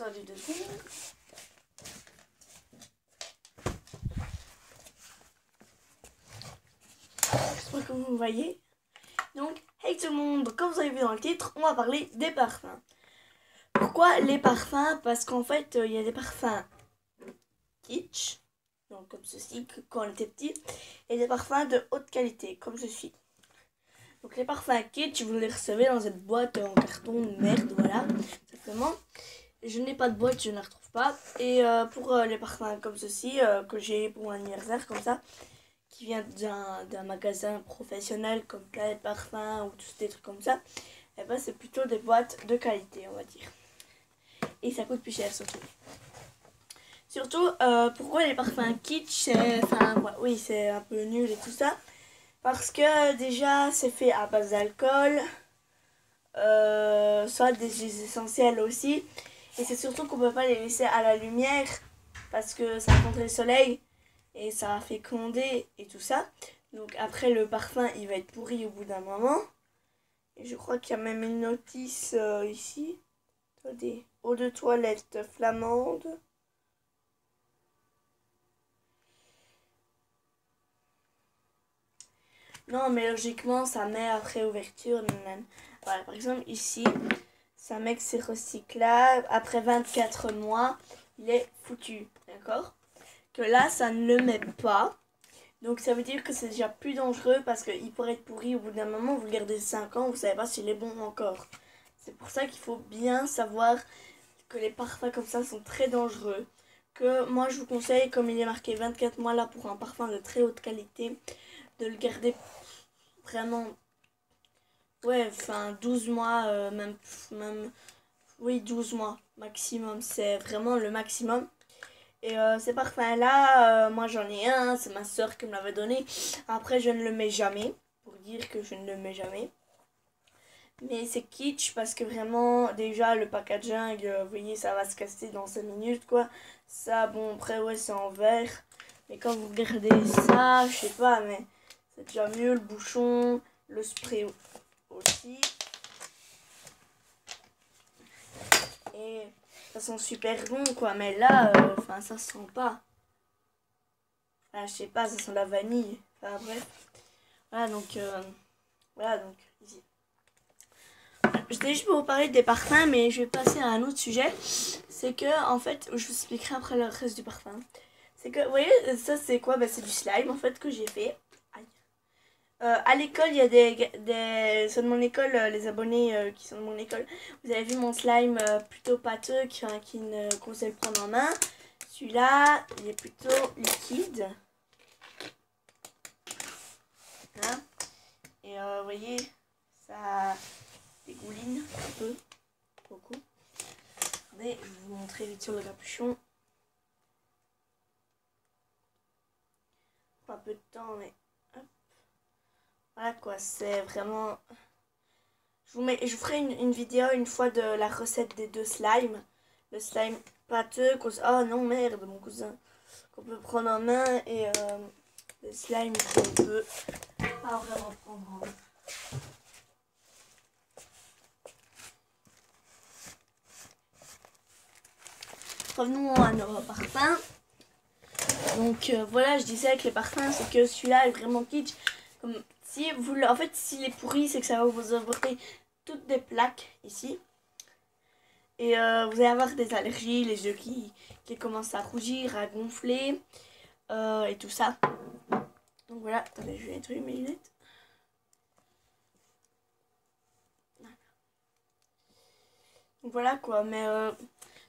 Attendez 2 secondes. J'espère que vous me voyez. Donc, hey tout le monde, comme vous avez vu dans le titre, on va parler des parfums. Pourquoi les parfums? Parce qu'en fait, il y a des parfums kitsch, donc comme ceci, quand on était petit, et des parfums de haute qualité, comme ceci. Donc les parfums kitsch, vous les recevez dans cette boîte en carton de merde, voilà, simplement. Je n'ai pas de boîte, je ne la retrouve pas. Et pour les parfums comme ceci, que j'ai pour mon anniversaire, comme ça, qui vient d'un magasin professionnel comme Planète Parfum ou tous des trucs comme ça, et ben c'est plutôt des boîtes de qualité, on va dire. Et ça coûte plus cher surtout. Surtout, pourquoi les parfums kitsch, c'est, enfin, oui, c'est un peu nul et tout ça. Parce que déjà, c'est fait à base d'alcool, soit des huiles essentielles aussi. Et c'est surtout qu'on peut pas les laisser à la lumière parce que ça contre le soleil et ça fait conder et tout ça. Donc après, le parfum, il va être pourri au bout d'un moment. Et je crois qu'il y a même une notice ici. Attendez, eau de toilette flamande. Non, mais logiquement, ça met après ouverture. Voilà, par exemple, ici, ça met que c'est recyclable. Après 24 mois, il est foutu. D'accord? Que là, ça ne le met pas. Donc, ça veut dire que c'est déjà plus dangereux parce qu'il pourrait être pourri au bout d'un moment. Vous le gardez 5 ans, vous savez pas s'il est bon encore. C'est pour ça qu'il faut bien savoir que les parfums comme ça sont très dangereux. Que moi, je vous conseille, comme il est marqué 24 mois là pour un parfum de très haute qualité, de le garder vraiment, ouais, enfin 12 mois, même, oui, 12 mois maximum, c'est vraiment le maximum. Et ces parfums-là, moi j'en ai un, c'est ma soeur qui me l'avait donné. Après, je ne le mets jamais, pour dire que je ne le mets jamais. Mais c'est kitsch parce que vraiment, déjà, le packaging, vous voyez, ça va se casser dans 5 minutes, quoi. Ça, bon, après, ouais, c'est en verre. Mais quand vous regardez ça, je sais pas, mais c'est déjà mieux, le bouchon, le spray aussi. Et ça sent super bon, quoi. Mais là, enfin, ça sent pas. Enfin, je sais pas, ça sent la vanille. Enfin, bref. Voilà, donc, ici. J'étais juste pour vous parler des parfums, mais je vais passer à un autre sujet. C'est que, en fait, je vous expliquerai après le reste du parfum. C'est que, vous voyez, ça c'est quoi? C'est du slime, en fait, que j'ai fait. Aïe. À l'école, il y a des ceux de mon école, les abonnés qui sont de mon école. Vous avez vu mon slime plutôt pâteux qui ne conseille le prendre en main. Celui-là, il est plutôt liquide. Hein? Et vous voyez, ça dégouline un peu, beaucoup. Regardez, je vais vous montrer vite sur le capuchon. Un peu de temps, mais hop. Voilà quoi, c'est vraiment... Je vous ferai une vidéo une fois de la recette des 2 slimes. Le slime pâteux, oh non merde mon cousin, qu'on peut prendre en main et le slime qu'on peut pas vraiment prendre en main. Revenons à nos parfums. Donc voilà, je disais avec les parfums, c'est que celui-là est vraiment kitsch. Comme si vous, en fait, s'il est pourri, c'est que ça va vous apporter toutes des plaques ici. Et vous allez avoir des allergies, les yeux qui commencent à rougir, à gonfler, et tout ça. Donc voilà, attendez, je vais nettoyer mes lunettes. Donc voilà quoi, mais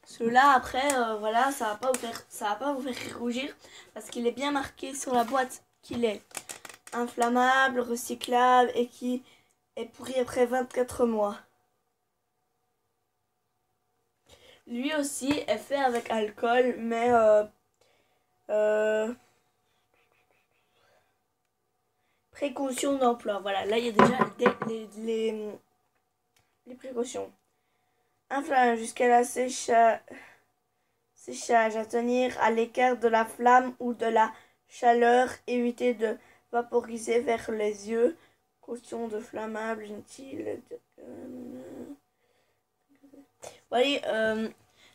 ceux-là après, voilà, ça va pas vous faire rougir parce qu'il est bien marqué sur la boîte qu'il est inflammable, recyclable et qui est pourri après 24 mois. Lui aussi est fait avec alcool, mais précaution d'emploi. Voilà, là il y a déjà les précautions. Inflammable jusqu'à la séchage à tenir à l'écart de la flamme ou de la chaleur. Éviter de vaporiser vers les yeux. Caution de flammable, inutile. Vous voyez,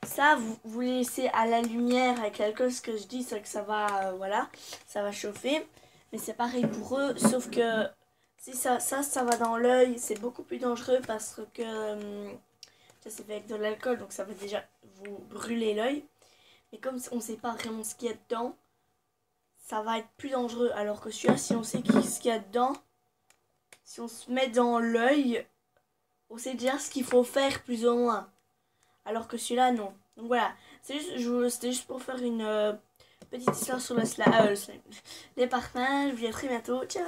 Ça, vous les laissez à la lumière avec l'alcool. Ce que je dis, c'est que ça va, voilà, ça va chauffer. Mais c'est pareil pour eux, sauf que si ça va dans l'œil, c'est beaucoup plus dangereux parce que ça c'est fait avec de l'alcool, donc ça va déjà vous brûler l'œil. Mais comme on ne sait pas vraiment ce qu'il y a dedans, ça va être plus dangereux. Alors que celui-là, si on sait ce qu'il y a dedans, si on se met dans l'œil, on sait déjà ce qu'il faut faire plus ou moins. Alors que celui-là, non. Donc voilà, c'était juste pour faire une petite histoire sur le slime, les parfums. Je vous dis à très bientôt. Ciao!